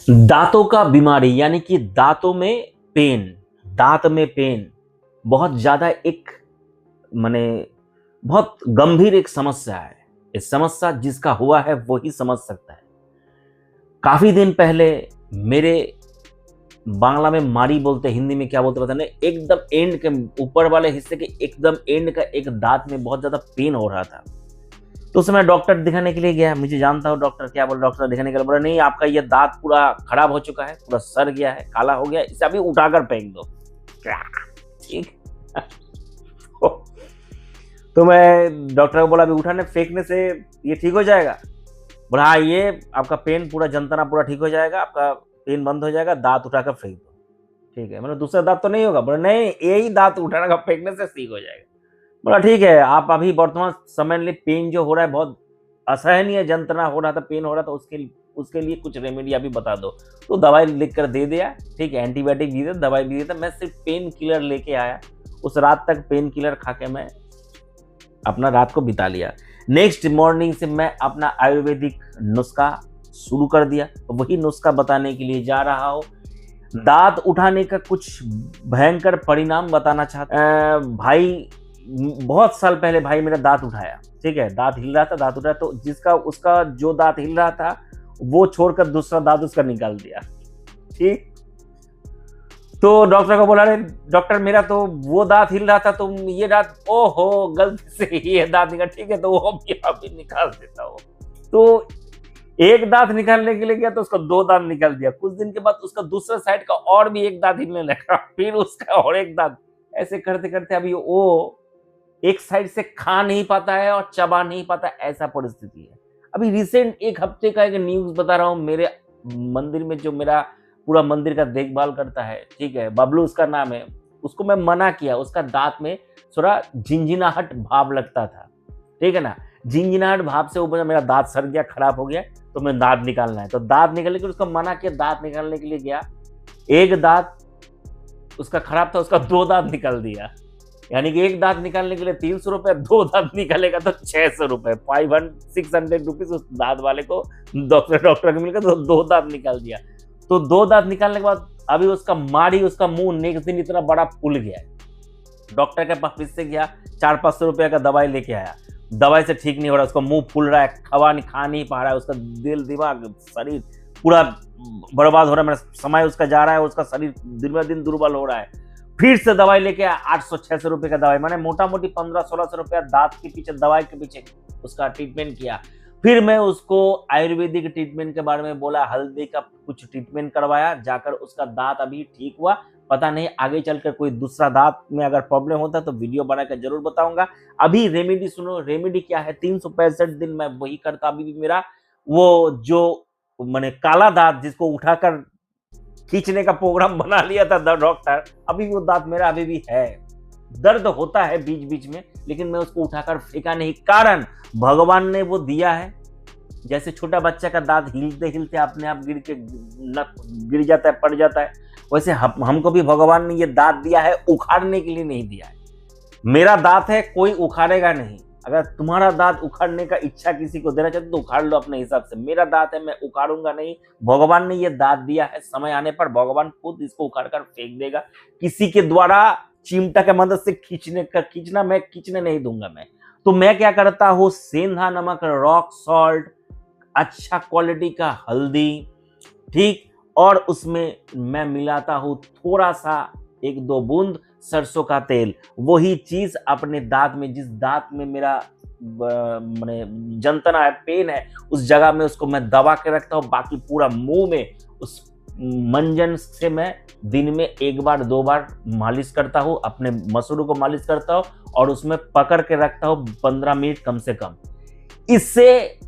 दांतों का बीमारी यानी कि दांतों में पेन, दांत में पेन बहुत ज्यादा एक माने बहुत गंभीर एक समस्या है। इस समस्या जिसका हुआ है वो ही समझ सकता है। काफी दिन पहले मेरे बांग्ला में मारी बोलते, हिंदी में क्या बोलते पता नहीं, एकदम एंड के ऊपर वाले हिस्से के एकदम एंड का एक दांत में बहुत ज्यादा पेन हो रहा था। तो उस समय डॉक्टर दिखाने के लिए गया। मुझे जानता हूँ डॉक्टर क्या बोला। डॉक्टर दिखाने के लिए बोला नहीं, आपका ये दांत पूरा खराब हो चुका है, पूरा सड़ गया है, काला हो गया, इसे अभी उठाकर फेंक दो। ठीक। तो मैं डॉक्टर को बोला अभी उठाने फेंकने से ये ठीक हो जाएगा? बोला हाँ, ये आपका पेन पूरा जंतना पूरा ठीक हो जाएगा, आपका पेन बंद हो जाएगा, दांत उठाकर फेंक दो। ठीक है। मतलब दूसरा दांत तो नहीं होगा? बोला नहीं, यही दांत उठाने का फेंकने से ठीक हो जाएगा। बोला ठीक है, आप अभी वर्तमान समय में पेन जो हो रहा है बहुत असहनीय जंत्रणा हो रहा था, पेन हो रहा था, उसके लिए कुछ रेमेडी अभी बता दो। तो दवाई लिख कर दे दिया। ठीक है, एंटीबायोटिक भी दिया, दवाई भी दिया। मैं सिर्फ पेन किलर लेके आया। उस रात तक पेन किलर खा के मैं अपना रात को बिता लिया। नेक्स्ट मॉर्निंग से मैं अपना आयुर्वेदिक नुस्खा शुरू कर दिया। वही नुस्खा बताने के लिए जा रहा हूँ। दांत उठाने का कुछ भयंकर परिणाम बताना चाहता भाई। बहुत साल पहले भाई मेरा दांत उठाया। ठीक है, दांत हिल रहा था, दांत उठाया तो जिसका उसका जो दांत हिल रहा था वो छोड़कर दूसरा दांत उसका निकाल दिया। ठीक। तो डॉक्टर को बोला, अरे डॉक्टर मेरा तो वो दांत हिल रहा था, तुम ये दांत, ओहो गलती से ये दांत निकाल। ठीक है, तो वो भी अभी निकाल देता हो। तो एक दांत निकालने के लिए गया तो उसका दो दांत निकाल दिया। कुछ दिन के बाद उसका दूसरा साइड का और भी एक दांत हिलने लगा, फिर उसका और एक दांत। ऐसे करते करते अभी वो एक साइड से खा नहीं पाता है और चबा नहीं पाता, ऐसा परिस्थिति है। अभी रिसेंट एक हफ्ते का एक न्यूज बता रहा हूँ। मेरे मंदिर में जो मेरा पूरा मंदिर का देखभाल करता है, ठीक है, बबलू उसका नाम है, उसको मैं मना किया। उसका दांत में थोड़ा झिंझिनाहट भाव लगता था। ठीक है ना, झिंझिनाहट भाव से ऊपर मेरा दांत सड़ गया, खराब हो गया, तो मैं दांत निकालना है। तो दांत निकालने के लिए उसको मना किया। दांत निकालने के लिए गया, एक दांत उसका खराब था, उसका दो दांत निकाल दिया। यानी कि एक दांत निकालने के लिए 300 रुपए, दो दांत निकालेगा तो 600 रुपए, 600 रुपीज उस दांत वाले को डॉक्टर को मिलकर तो दो दांत निकाल दिया। तो दो दांत निकालने के बाद अभी उसका माड़ी, उसका मुंह नेक्स्ट दिन इतना बड़ा फूल गया है। डॉक्टर के पास फिर से गया, 400-500 रुपए का दवाई लेके आया। दवाई से ठीक नहीं हो रहा, उसका मुंह फूल रहा है, खा नहीं पा रहा है, उसका दिल दिमाग शरीर पूरा बर्बाद हो रहा है, मेरा समय उसका जा रहा है, उसका शरीर दिन ब दिन दुर्बल हो रहा है। फिर से दवाई लेके 800-600 रुपए का दवाई, मैंने मोटा मोटी 1500-1600 रुपया दांत के पीछे, दवाई के पीछे उसका ट्रीटमेंट किया। फिर मैं उसको आयुर्वेदिक ट्रीटमेंट के बारे में बोला, हल्दी का कुछ ट्रीटमेंट करवाया, जाकर उसका दांत अभी ठीक हुआ। पता नहीं आगे चलकर कोई दूसरा दांत में अगर प्रॉब्लम होता तो वीडियो बनाकर जरूर बताऊंगा। अभी रेमेडी सुनो। रेमेडी क्या है, 365 दिन मैं वही करता। अभी भी मेरा वो जो मैंने काला दांत जिसको उठाकर खींचने का प्रोग्राम बना लिया था डॉक्टर, अभी वो दांत मेरा अभी भी है। दर्द होता है बीच बीच में, लेकिन मैं उसको उठाकर फेंका नहीं। कारण भगवान ने वो दिया है। जैसे छोटा बच्चा का दांत हिलते हिलते अपने आप गिर जाता है, पड़ जाता है, वैसे हमको भी भगवान ने ये दांत दिया है, उखाड़ने के लिए नहीं दिया है। मेरा दांत है, कोई उखाड़ेगा नहीं। अगर तुम्हारा दांत उखाड़ने का इच्छा किसी को देना चाहते तो उखाड़ लो अपने हिसाब से। मेरा दांत है, मैं उखाड़ूंगा नहीं। भगवान ने ये दांत दिया है, समय आने पर भगवान खुद इसको उखाड़ कर फेंक देगा। किसी के द्वारा चिमटा के मदद से खींचना मैं खींचने नहीं दूंगा। मैं तो मैं क्या करता हूँ, सेंधा नमक, रॉक सॉल्ट, अच्छा क्वालिटी का हल्दी, ठीक, और उसमें मैं मिलाता हूँ थोड़ा सा 1-2 बूंद सरसों का तेल। वही चीज अपने दांत में, जिस दांत में मेरा माने जंतना है, पेन है, उस जगह में उसको मैं दबा के रखता हूँ। बाकी पूरा मुंह में उस मंजन से मैं दिन में 1 बार 2 बार मालिश करता हूँ, अपने मसूड़ों को मालिश करता हूँ और उसमें पकड़ के रखता हूँ 15 मिनट कम से कम। इसे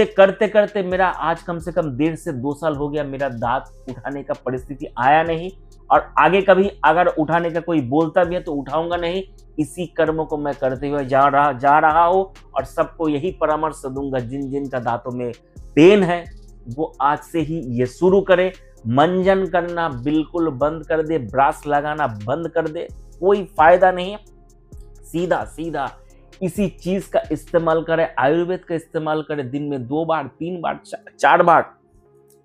करते करते मेरा आज कम से कम 1.5 से 2 साल हो गया, मेरा दांत उठाने का परिस्थिति आया नहीं। और आगे कभी अगर उठाने का कोई बोलता भी है तो उठाऊंगा नहीं। इसी कर्म को मैं करते हुए जा रहा हूँ और सबको यही परामर्श दूंगा, जिन जिन का दांतों में पेन है वो आज से ही ये शुरू करे। मंजन करना बिल्कुल बंद कर दे, ब्रश लगाना बंद कर दे, कोई फायदा नहीं है। सीधा सीधा इसी चीज का इस्तेमाल करें, आयुर्वेद का इस्तेमाल करें। दिन में 2 बार 3 बार 4 बार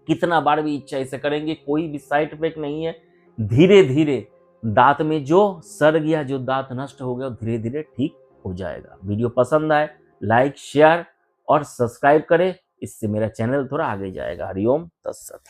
कितना बार भी इच्छा इसे करेंगे, कोई भी साइड इफेक्ट नहीं है। धीरे धीरे दांत में जो सड़ गया, जो दांत नष्ट हो गया, धीरे धीरे ठीक हो जाएगा। वीडियो पसंद आए लाइक शेयर और सब्सक्राइब करें, इससे मेरा चैनल थोड़ा आगे जाएगा। हरिओम तत्सत।